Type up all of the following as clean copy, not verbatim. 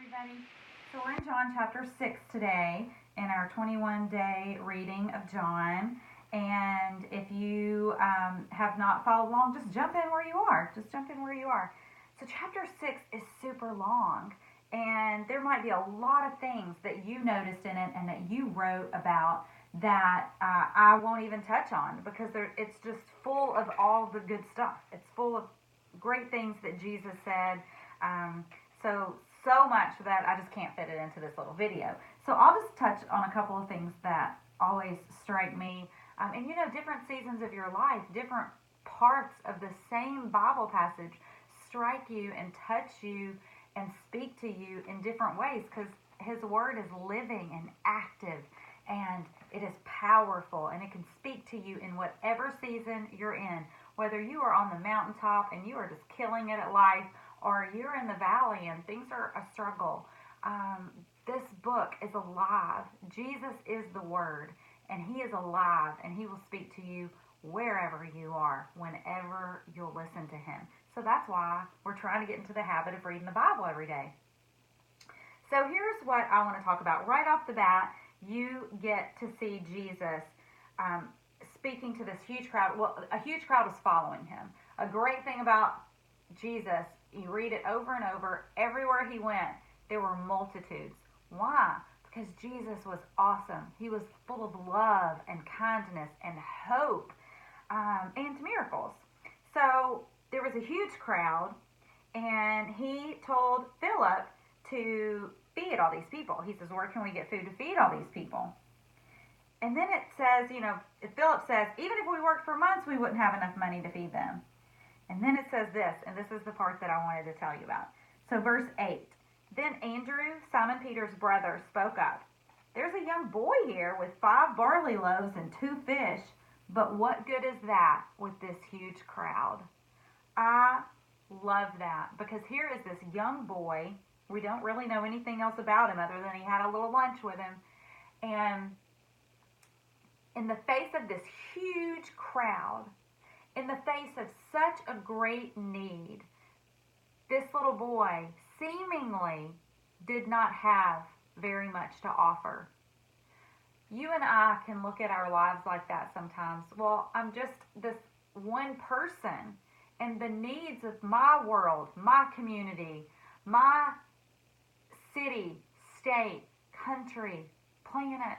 everybody. So we're in John chapter 6 today in our 21-day reading of John. And if you have not followed along, just jump in where you are. Just jump in where you are. So chapter 6 is super long. And there might be a lot of things that you noticed in it and that you wrote about that I won't even touch on because it's just full of all the good stuff. It's full of great things that Jesus said. So much that I just can't fit it into this little video. So I'll just touch on a couple of things that always strike me. And you know, different seasons of your life, different parts of the same Bible passage strike you and touch you and speak to you in different ways because His Word is living and active and it is powerful and it can speak to you in whatever season you're in. Whether you are on the mountaintop and you are just killing it at life, or you're in the valley and things are a struggle, this book is alive. Jesus is the Word, and He is alive, and He will speak to you wherever you are, whenever you'll listen to Him. So that's why we're trying to get into the habit of reading the Bible every day. So here's what I want to talk about. Right off the bat, you get to see Jesus speaking to this huge crowd. Well, a huge crowd was following Him. A great thing about Jesus, you read it over and over, everywhere He went, there were multitudes. Why? Because Jesus was awesome. He was full of love and kindness and hope and miracles. So there was a huge crowd, and He told Philip to feed all these people. He says, where can we get food to feed all these people? And then it says, you know, Philip says, even if we worked for months, we wouldn't have enough money to feed them. And then it says this, and this is the part that I wanted to tell you about. So verse 8, then Andrew, Simon Peter's brother, spoke up. There's a young boy here with 5 barley loaves and 2 fish, but what good is that with this huge crowd? I love that because here is this young boy. We don't really know anything else about him other than he had a little lunch with him. And in the face of this huge crowd, in the face of such a great need, this little boy seemingly did not have very much to offer. You and I can look at our lives like that sometimes. Well, I'm just this one person, and the needs of my world, my community, my city, state, country, planet,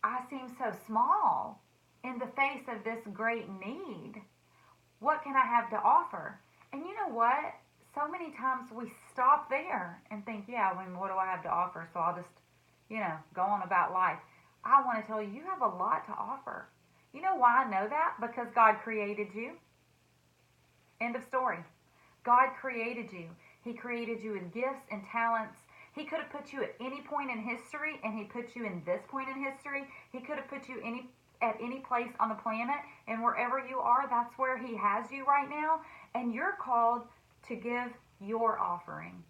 I seem so small in the face of this great need. What can I have to offer? And you know what? So many times we stop there and think, yeah, I mean, what do I have to offer? So I'll just, go on about life. I want to tell you, you have a lot to offer. You know why I know that? Because God created you. End of story. God created you. He created you with gifts and talents. He could have put you at any point in history, and He put you in this point in history. He could have put you at any place on the planet, and wherever you are, that's where He has you right now. And you're called to give your offering,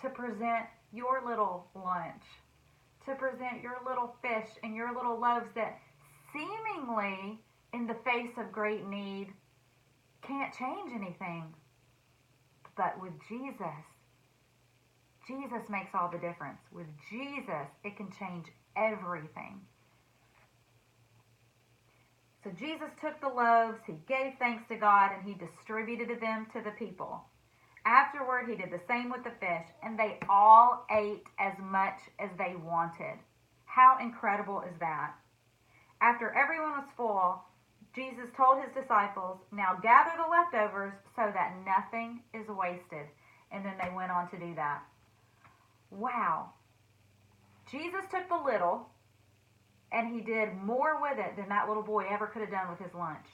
to present your little lunch, to present your little fish and your little loaves that seemingly, in the face of great need, can't change anything. But with Jesus, Jesus makes all the difference. With Jesus, it can change everything. So Jesus took the loaves, He gave thanks to God, and He distributed them to the people. Afterward, He did the same with the fish, and they all ate as much as they wanted. How incredible is that? After everyone was full, Jesus told His disciples, now gather the leftovers so that nothing is wasted. And then they went on to do that. Wow. Jesus took the little, and He did more with it than that little boy ever could have done with his lunch.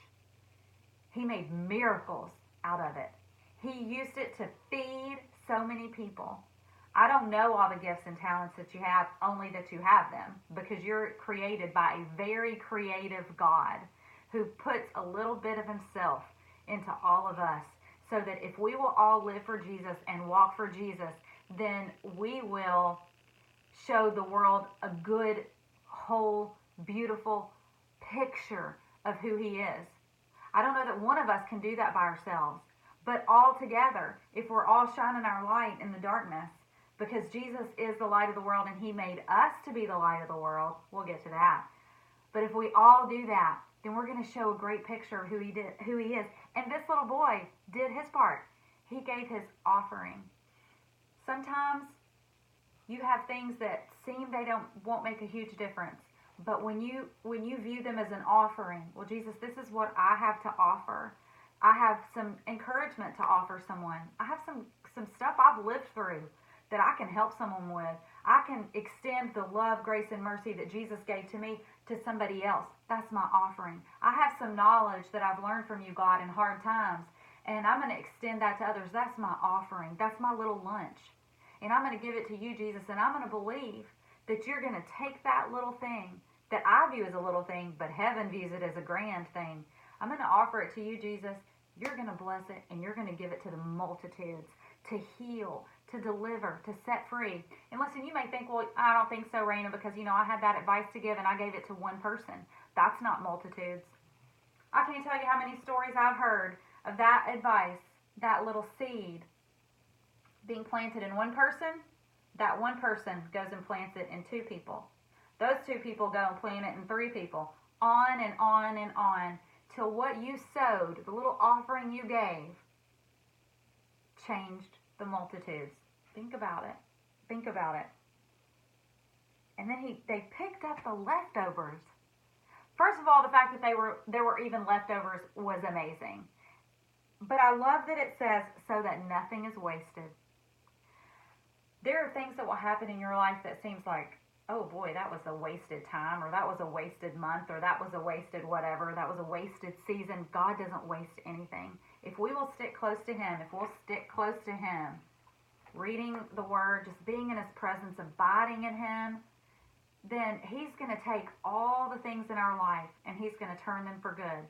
He made miracles out of it. He used it to feed so many people. I don't know all the gifts and talents that you have, only that you have them, because you're created by a very creative God who puts a little bit of Himself into all of us, so that if we will all live for Jesus and walk for Jesus, then we will show the world a good, whole, beautiful picture of who He is. I don't know that one of us can do that by ourselves, but all together, if we're all shining our light in the darkness, because Jesus is the light of the world and he made us to be the light of the world. We'll get to that. But if we all do that, then we're going to show a great picture of who he is. And this little boy did his part. He gave his offering. Sometimes you have things that seem won't make a huge difference. But when you view them as an offering, well, Jesus, this is what I have to offer. I have some encouragement to offer someone. I have some stuff I've lived through that I can help someone with. I can extend the love, grace, and mercy that Jesus gave to me to somebody else. That's my offering. I have some knowledge that I've learned from you, God, in hard times, and I'm going to extend that to others. That's my offering. That's my little lunch. And I'm going to give it to you, Jesus, and I'm going to believe that you're going to take that little thing that I view as a little thing, but heaven views it as a grand thing. I'm going to offer it to you, Jesus. You're going to bless it, and you're going to give it to the multitudes to heal, to deliver, to set free. And listen, you may think, well, I don't think so, Raina, because, I had that advice to give, and I gave it to one person. That's not multitudes. I can't tell you how many stories I've heard of that advice, that little seed being planted in one person. That one person goes and plants it in two people. Those two people go and plant it in three people. On and on and on, till what you sowed, the little offering you gave, changed the multitudes. Think about it. Think about it. And then they picked up the leftovers. First of all, the fact that there were even leftovers was amazing. But I love that it says, so that nothing is wasted. There are things that will happen in your life that seems like, oh boy, that was a wasted time, or that was a wasted month, or that was a wasted whatever, that was a wasted season. God doesn't waste anything. If we will stick close to him, if we'll stick close to him, reading the word, just being in his presence, abiding in him, then he's going to take all the things in our life and he's going to turn them for good.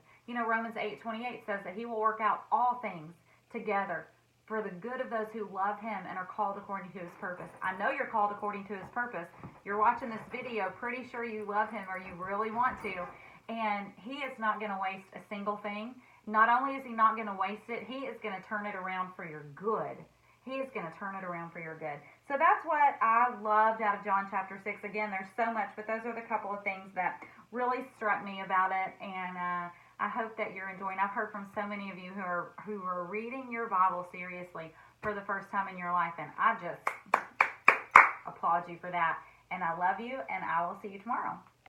Romans 8:28 says that he will work out all things together for the good of those who love him and are called according to his purpose. I know you're called according to his purpose. You're watching this video, pretty sure you love him or you really want to. And he is not going to waste a single thing. Not only is he not going to waste it, he is going to turn it around for your good. He is going to turn it around for your good. So that's what I loved out of John chapter 6. Again, there's so much, but those are the couple of things that really struck me about it. And I hope that you're enjoying. I've heard from so many of you who are reading your Bible seriously for the first time in your life, and I just applaud you for that. And I love you, and I will see you tomorrow.